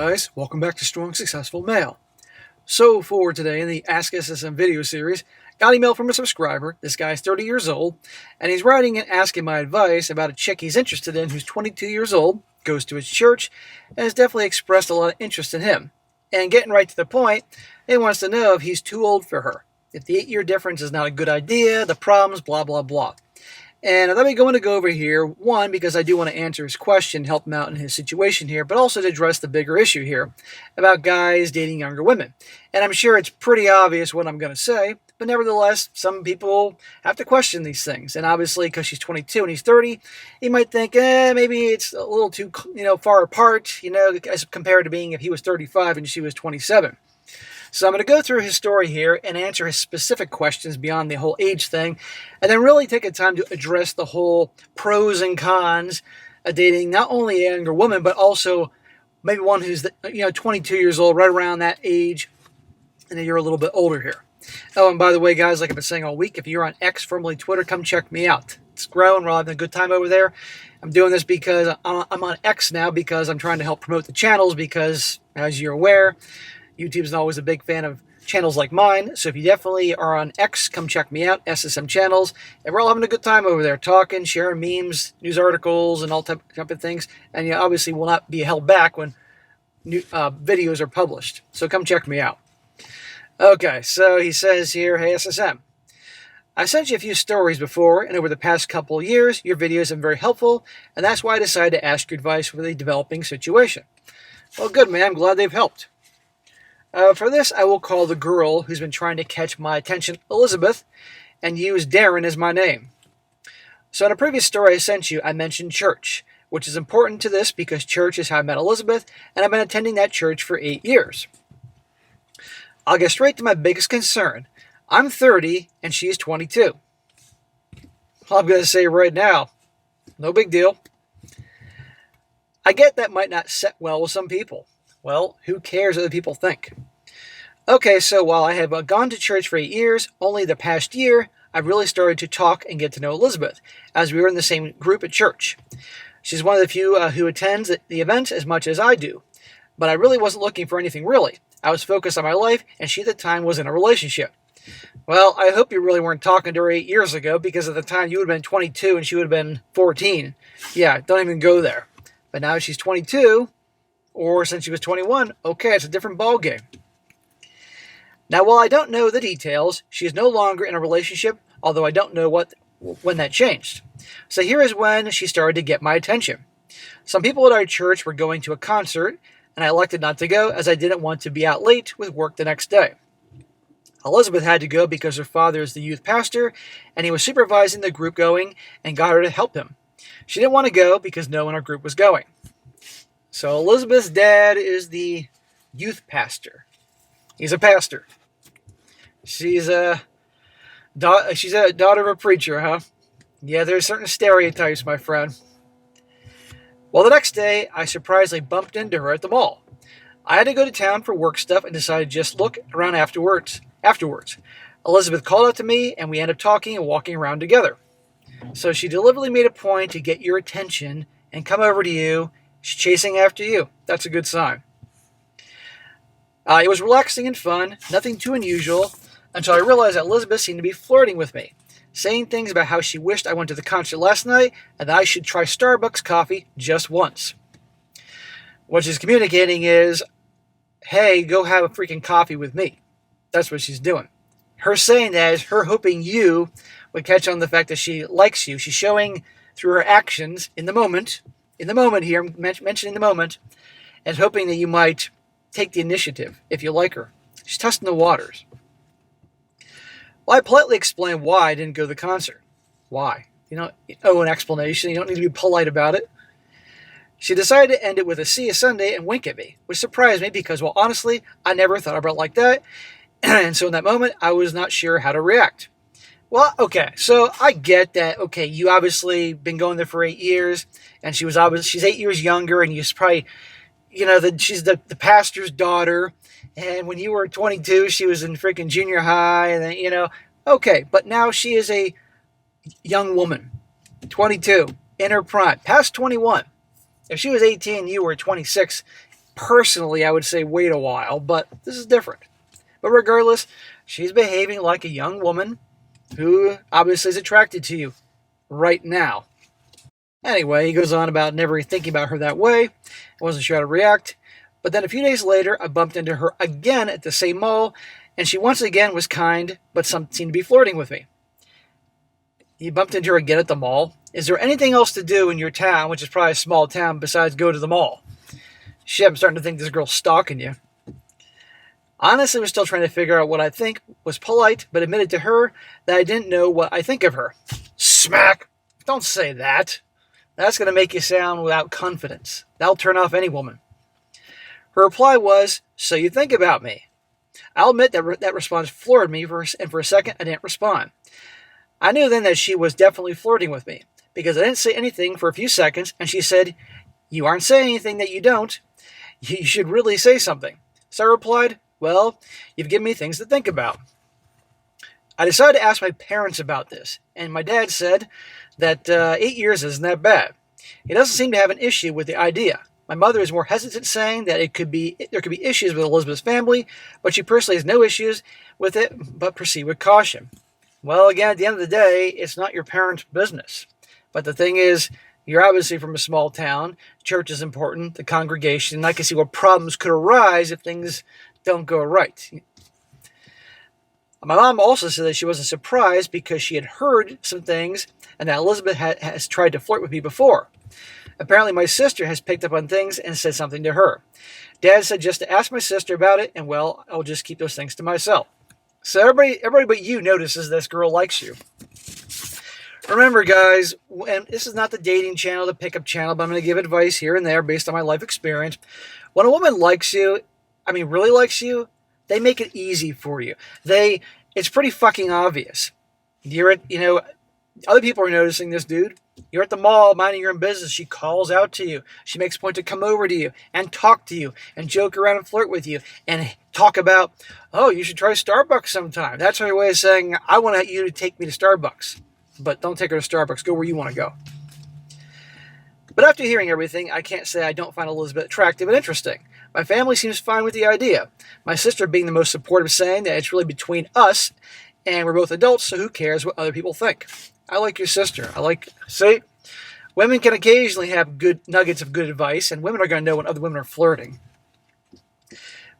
guys, welcome back to Strong Successful Mail. So for today in the Ask SSM video series, got an email from a subscriber. This guy's 30 years old, and he's writing and asking my advice about a chick he's interested in who's 22 years old, goes to his church, and has definitely expressed a lot of interest in him. And getting right to the point, he wants to know if he's too old for her, if the 8-year difference is not a good idea, the problems, blah, blah, blah. And let me go over here, one, because I do want to answer his question, help him out in his situation here, but also to address the bigger issue here about guys dating younger women. And I'm sure it's pretty obvious what I'm going to say, but nevertheless, some people have to question these things. And obviously, because she's 22 and he's 30, he might think, maybe it's a little too, far apart, as compared to being if he was 35 and she was 27. So I'm going to go through his story here and answer his specific questions beyond the whole age thing, and then really take a time to address the whole pros and cons of dating not only a younger woman, but also maybe one who's 22 years old, right around that age, and then you're a little bit older here. Oh, and by the way, guys, like I've been saying all week, if you're on X, formerly Twitter, come check me out. It's growing. We're having a good time over there. I'm doing this because I'm on X now because I'm trying to help promote the channels because, as you're aware, YouTube's always a big fan of channels like mine, so if you definitely are on X, come check me out, SSM Channels, and we're all having a good time over there, talking, sharing memes, news articles, and all type of things, and you obviously will not be held back when new videos are published, so come check me out. Okay, so he says here, hey SSM, I sent you a few stories before, and over the past couple of years, your videos have been very helpful, and that's why I decided to ask your advice for the developing situation. Well, good, man, I'm glad they've helped. For this, I will call the girl who's been trying to catch my attention Elizabeth, and use Darren as my name. So in a previous story I sent you, I mentioned church, which is important to this because church is how I met Elizabeth, and I've been attending that church for 8 years. I'll get straight to my biggest concern. I'm 30, and she's 22. Well, I'm going to say right now, no big deal. I get that might not set well with some people. Well, who cares what other people think? Okay, so while I have gone to church for 8 years, only the past year, I've really started to talk and get to know Elizabeth, as we were in the same group at church. She's one of the few who attends the events as much as I do. But I really wasn't looking for anything really. I was focused on my life, and she at the time was in a relationship. Well, I hope you really weren't talking to her 8 years ago, because at the time you would have been 22 and she would have been 14. Yeah, don't even go there. But now she's 22... or since she was 21, okay, it's a different ballgame. Now, while I don't know the details, she is no longer in a relationship, although I don't know when that changed. So here is when she started to get my attention. Some people at our church were going to a concert, and I elected not to go as I didn't want to be out late with work the next day. Elizabeth had to go because her father is the youth pastor, and he was supervising the group going and got her to help him. She didn't want to go because no one in our group was going. So Elizabeth's dad is the youth pastor. He's a pastor. She's a daughter of a preacher, huh? Yeah, there's certain stereotypes, my friend. Well, the next day, I surprisingly bumped into her at the mall. I had to go to town for work stuff and decided to just look around afterwards. Elizabeth called out to me, and we ended up talking and walking around together. So she deliberately made a point to get your attention and come over to you. She's chasing after you. That's a good sign. It was relaxing and fun, nothing too unusual, until I realized that Elizabeth seemed to be flirting with me, saying things about how she wished I went to the concert last night and that I should try Starbucks coffee just once. What she's communicating is, hey, go have a freaking coffee with me. That's what she's doing. Her saying that is her hoping you would catch on the fact that she likes you. She's showing through her actions in the moment here, I'm mentioning the moment, and hoping that you might take the initiative if you like her. She's testing the waters. Well, I politely explained why I didn't go to the concert. Why? You don't owe an explanation. You don't need to be polite about it. She decided to end it with a see you Sunday and wink at me, which surprised me because, well, honestly, I never thought about it like that. And so in that moment, I was not sure how to react. Well, okay, so I get that, okay, you obviously been going there for 8 years, and she's 8 years younger, and you probably, she's the pastor's daughter, and when you were 22, she was in freaking junior high, and then, okay, but now she is a young woman, 22, in her prime, past 21. If she was 18, you were 26, Personally, I would say wait a while, but this is different. But regardless, she's behaving like a young woman who obviously is attracted to you right now. Anyway, he goes on about never thinking about her that way. I wasn't sure how to react. But then a few days later, I bumped into her again at the same mall, and she once again was kind, but seemed to be flirting with me. He bumped into her again at the mall. Is there anything else to do in your town, which is probably a small town, besides go to the mall? Shit, I'm starting to think this girl's stalking you. Honestly, I was still trying to figure out what I think was polite, but admitted to her that I didn't know what I think of her. Smack! Don't say that. That's going to make you sound without confidence. That'll turn off any woman. Her reply was, so you think about me. I'll admit that response floored me, and for a second I didn't respond. I knew then that she was definitely flirting with me, because I didn't say anything for a few seconds, and she said, you aren't saying anything that you don't. You should really say something. So I replied, well, you've given me things to think about. I decided to ask my parents about this, and my dad said that 8 years isn't that bad. He doesn't seem to have an issue with the idea. My mother is more hesitant, saying that there could be issues with Elizabeth's family, but she personally has no issues with it, but proceed with caution. Well, again, at the end of the day, it's not your parents' business. But the thing is, you're obviously from a small town. Church is important, the congregation, and I can see what problems could arise if things don't go right. My mom also said that she wasn't surprised because she had heard some things and that Elizabeth has tried to flirt with me before. Apparently my sister has picked up on things and said something to her. Dad said just to ask my sister about it, and well, I'll just keep those things to myself. So everybody but you notices this girl likes you. Remember, guys, and this is not the dating channel, the pickup channel, but I'm going to give advice here and there based on my life experience. When a woman likes you, really likes you, they make it easy for you. It's pretty fucking obvious. Other people are noticing this, dude. You're at the mall, minding your own business. She calls out to you. She makes a point to come over to you and talk to you and joke around and flirt with you and talk about, oh, you should try Starbucks sometime. That's her way of saying, I want you to take me to Starbucks. But don't take her to Starbucks. Go where you want to go. But after hearing everything, I can't say I don't find Elizabeth attractive and interesting. My family seems fine with the idea. My sister being the most supportive, saying that it's really between us and we're both adults, so who cares what other people think? I like your sister. See, women can occasionally have good nuggets of good advice, and women are going to know when other women are flirting.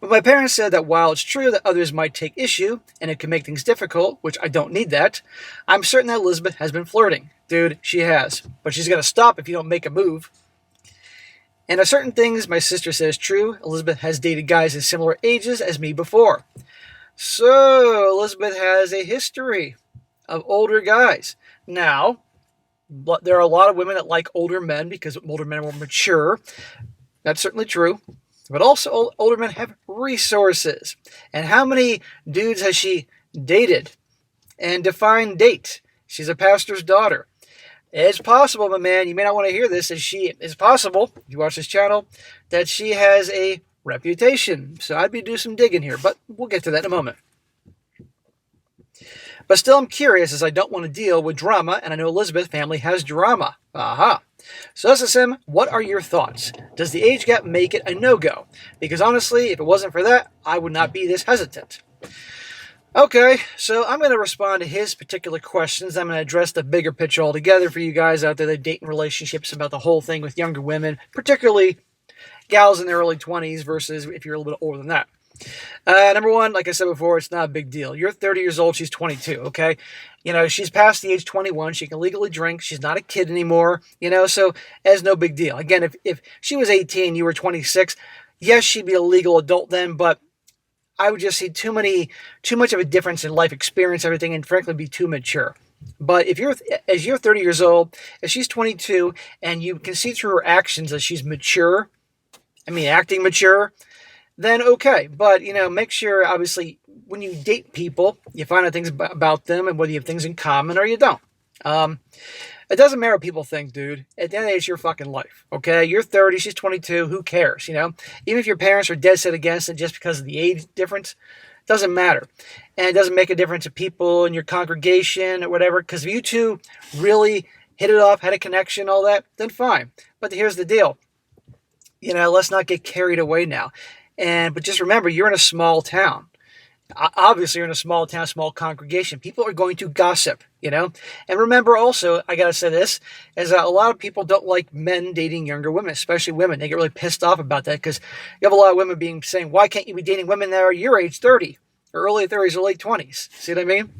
But my parents said that while it's true that others might take issue, and it can make things difficult, which I don't need that, I'm certain that Elizabeth has been flirting. Dude, she has. But she's going to stop if you don't make a move. And of certain things my sister says true, Elizabeth has dated guys in similar ages as me before. So, Elizabeth has a history of older guys. Now, there are a lot of women that like older men because older men are more mature. That's certainly true. But also, older men have resources. And how many dudes has she dated? And define date. She's a pastor's daughter. It's possible, my man, you may not want to hear this, it's possible, if you watch this channel, that she has a reputation. So I'd be doing some digging here, but we'll get to that in a moment. But still, I'm curious, as I don't want to deal with drama, and I know Elizabeth's family has drama. Aha. So SSM, what are your thoughts? Does the age gap make it a no-go? Because honestly, if it wasn't for that, I would not be this hesitant. Okay, so I'm going to respond to his particular questions. I'm going to address the bigger picture altogether for you guys out there that date in relationships about the whole thing with younger women, particularly gals in their early 20s versus if you're a little bit older than that. Number one, like I said before, it's not a big deal. You're 30 years old, she's 22, okay? She's past the age 21, she can legally drink, she's not a kid anymore, so it's no big deal. Again, if she was 18, you were 26, yes, she'd be a legal adult then, but I would just see too much of a difference in life experience, everything, and frankly be too mature. But as you're 30 years old, if she's 22, and you can see through her actions that she's mature, acting mature, then okay. But, make sure, obviously, when you date people, you find out things about them and whether you have things in common or you don't. It doesn't matter what people think, dude. At the end of the day, it's your fucking life, okay? You're 30, she's 22, who cares, Even if your parents are dead set against it just because of the age difference, it doesn't matter. And it doesn't make a difference to people in your congregation or whatever, because if you two really hit it off, had a connection, all that, then fine. But here's the deal. let's not get carried away now. But just remember, you're in a small town. Obviously, you're in a small town, small congregation. People are going to gossip, And remember also, I got to say this, is that a lot of people don't like men dating younger women, especially women. They get really pissed off about that because you have a lot of women saying, why can't you be dating women that are your age, 30, or early 30s or late 20s? See what I mean?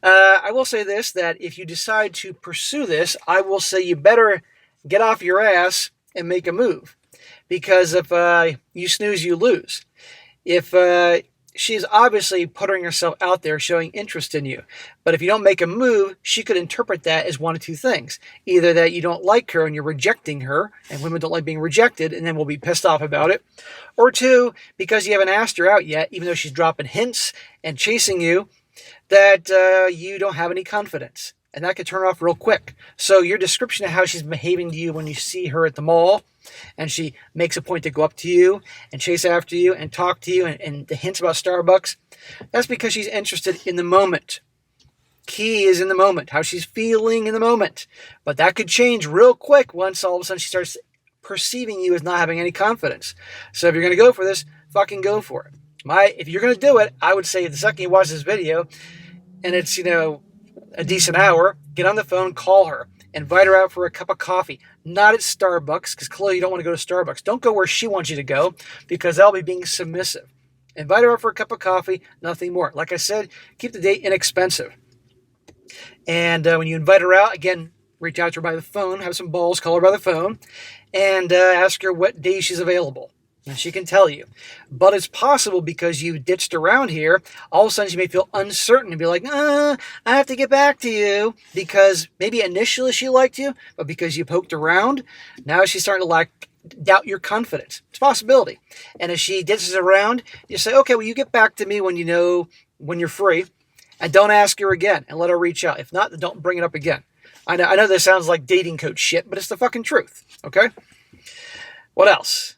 I will say this, that if you decide to pursue this, I will say you better get off your ass and make a move. Because if you snooze, you lose. If she's obviously putting herself out there, showing interest in you. But if you don't make a move, she could interpret that as one of two things. Either that you don't like her and you're rejecting her, and women don't like being rejected, and then we'll be pissed off about it. Or two, because you haven't asked her out yet, even though she's dropping hints and chasing you, that you don't have any confidence. And that could turn her off real quick. So your description of how she's behaving to you when you see her at the mall, and she makes a point to go up to you and chase after you and talk to you, and the hints about Starbucks, that's because she's interested in the moment. Key is in the moment, how she's feeling in the moment. But that could change real quick once all of a sudden she starts perceiving you as not having any confidence. So if you're going to go for this, fucking go for it. If you're going to do it, I would say the second you watch this video, and it's, a decent hour, get on the phone, call her, invite her out for a cup of coffee. Not at Starbucks, because clearly you don't want to go to Starbucks. Don't go where she wants you to go, because that'll be being submissive. Invite her out for a cup of coffee, nothing more. Like I said, keep the date inexpensive. And when you invite her out, again, reach out to her by the phone, have some balls, call her by the phone, and ask her what day she's available. And she can tell you. But it's possible because you ditched around here, all of a sudden she may feel uncertain and be like, I have to get back to you. Because maybe initially she liked you, but because you poked around, now she's starting to doubt your confidence. It's a possibility. And if she ditches around, you say, okay, well, you get back to me when you're free. And don't ask her again and let her reach out. If not, then don't bring it up again. I know this sounds like dating coach shit, but it's the fucking truth. Okay? What else?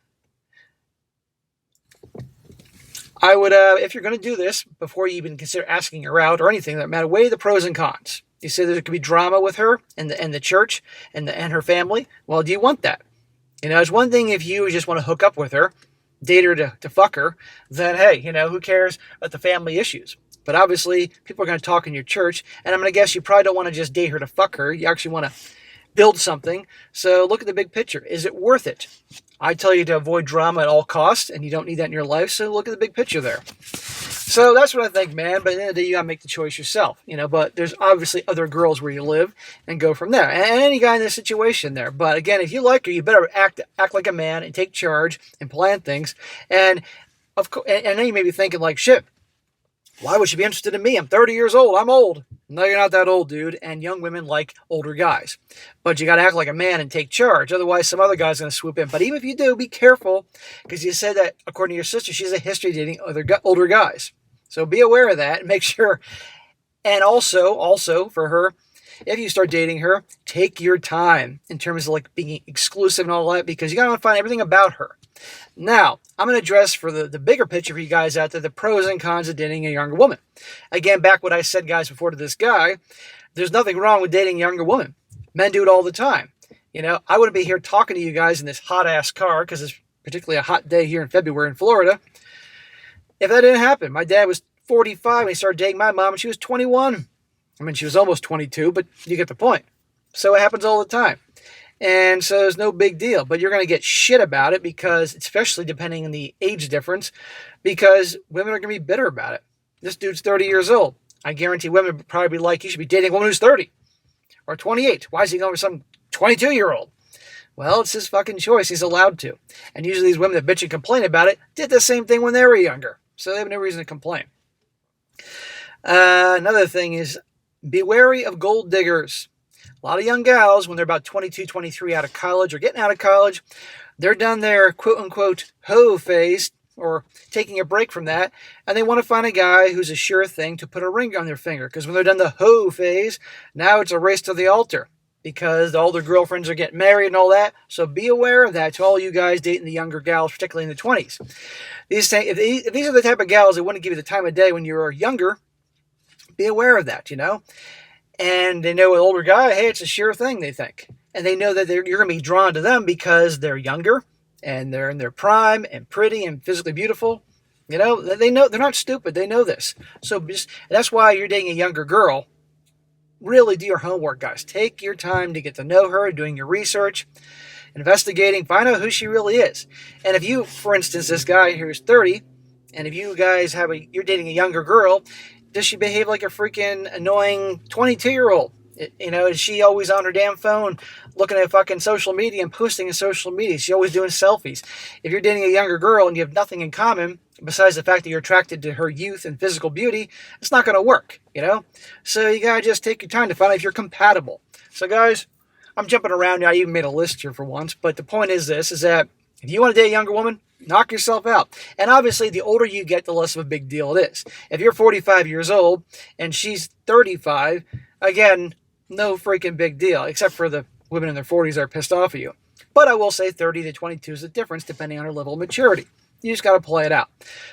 I would, if you're going to do this, before you even consider asking her out or anything that matter, weigh the pros and cons. You say there could be drama with her and the church and her family. Well, do you want that? It's one thing if you just want to hook up with her, date her to fuck her, then hey, who cares about the family issues? But obviously, people are going to talk in your church, and I'm going to guess you probably don't want to just date her to fuck her. You actually want to build something. So look at the big picture. Is it worth it? I tell you to avoid drama at all costs, and you don't need that in your life, so look at the big picture there. So that's what I think, man. But at the end of the day, you gotta make the choice yourself, But there's obviously other girls where you live, and go from there. And any guy in this situation there. But again, if you like her, you better act like a man and take charge and plan things. And of course, and then you may be thinking like, shit, why would she be interested in me? I'm 30 years old. I'm old. No, you're not that old, dude. And young women like older guys. But you got to act like a man and take charge. Otherwise, some other guy's going to swoop in. But even if you do, be careful. Because you said that, according to your sister, she has a history of dating older guys. So be aware of that and make sure. And also for her, if you start dating her, take your time in terms of like being exclusive and all that. Because you got to find everything about her. Now, I'm going to address for the bigger picture for you guys out there, the pros and cons of dating a younger woman. Again, back what I said, guys, before to this guy, there's nothing wrong with dating a younger woman. Men do it all the time. I wouldn't be here talking to you guys in this hot-ass car, because it's particularly a hot day here in February in Florida, if that didn't happen. My dad was 45 when he started dating my mom, and she was 21. I mean, she was almost 22, but you get the point. So it happens all the time. And so it's no big deal, but you're going to get shit about it because, especially depending on the age difference, because women are going to be bitter about it. This dude's 30 years old. I guarantee women would probably be like, you should be dating a woman who's 30 or 28. Why is he going for some 22-year-old? Well, it's his fucking choice. He's allowed to. And usually these women that bitch and complain about it did the same thing when they were younger. So they have no reason to complain. Another thing is, be wary of gold diggers. A lot of young gals, when they're about 22, 23 out of college or getting out of college, they're done their quote-unquote hoe phase or taking a break from that, and they want to find a guy who's a sure thing to put a ring on their finger. Because when they're done the hoe phase, now it's a race to the altar because all their girlfriends are getting married and all that. So be aware of that to all you guys dating the younger gals, particularly in the 20s. If these are the type of gals that wouldn't give you the time of day when you were younger, be aware of that, And they know an older guy, hey, it's a sure thing, they think. And they know that you're going to be drawn to them because they're younger and they're in their prime and pretty and physically beautiful, you know, they know, they're not stupid. They know this. So that's why you're dating a younger girl. Really do your homework, guys. Take your time to get to know her, doing your research, investigating, find out who she really is. And if you, for instance, this guy who's 30, and if you guys you're dating a younger girl, does she behave like a freaking annoying 22-year-old? You know, is she always on her damn phone looking at fucking social media and posting in social media? She's always doing selfies. If you're dating a younger girl and you have nothing in common besides the fact that you're attracted to her youth and physical beauty, it's not going to work, you know? So you got to just take your time to find out if you're compatible. So guys, I'm jumping around now. I even made a list here for once. But the point is this, is that if you want to date a younger woman, knock yourself out. And obviously, the older you get, the less of a big deal it is. If you're 45 years old and she's 35, again, no freaking big deal, except for the women in their 40s that are pissed off at you. But I will say 30 to 22 is the difference depending on her level of maturity. You just got to play it out.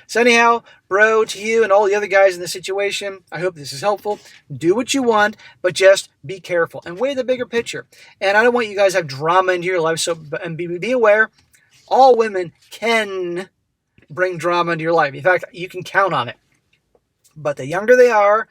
So anyhow, bro, to you and all the other guys in the situation, I hope this is helpful. Do what you want, but just be careful and weigh the bigger picture. And I don't want you guys to have drama into your life, so and be aware, all women can bring drama into your life. In fact, you can count on it. But the younger they are,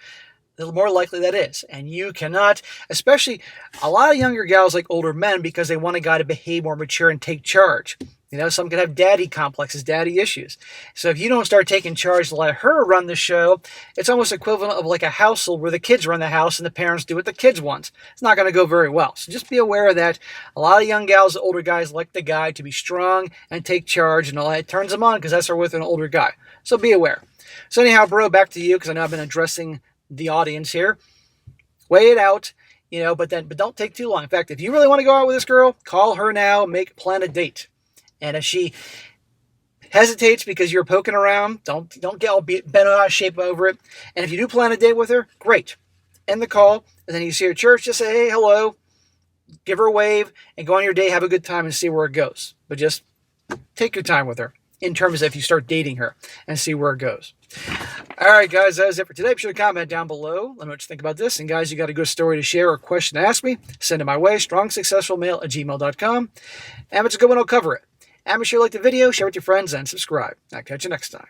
the more likely that is. And you cannot, especially a lot of younger gals like older men because they want a guy to behave more mature and take charge. You know, some can have daddy complexes, daddy issues. So if you don't start taking charge to let her run the show, it's almost equivalent of like a household where the kids run the house and the parents do what the kids want. It's not going to go very well. So just be aware of that. A lot of young gals, older guys like the guy to be strong and take charge, and all that turns them on because that's with an older guy. So be aware. So anyhow, bro, back to you because I know I've been addressing the audience here. Weigh it out, you know, but don't take too long. In fact, if you really want to go out with this girl, call her now, plan a date. And if she hesitates because you're poking around, don't get all bent out of shape over it. And if you do plan a date with her, great. End the call, and then you see her at church, just say, hey, hello, give her a wave, and go on your day, have a good time, and see where it goes. But just take your time with her in terms of if you start dating her and see where it goes. All right, guys, that is it for today. Be sure to comment down below. Let me know what you think about this. And, guys, you got a good story to share or question to ask me, send it my way, strongsuccessfulmale@gmail.com. And if it's a good one, I'll cover it. And be sure to like the video, share with your friends, and subscribe. I'll catch you next time.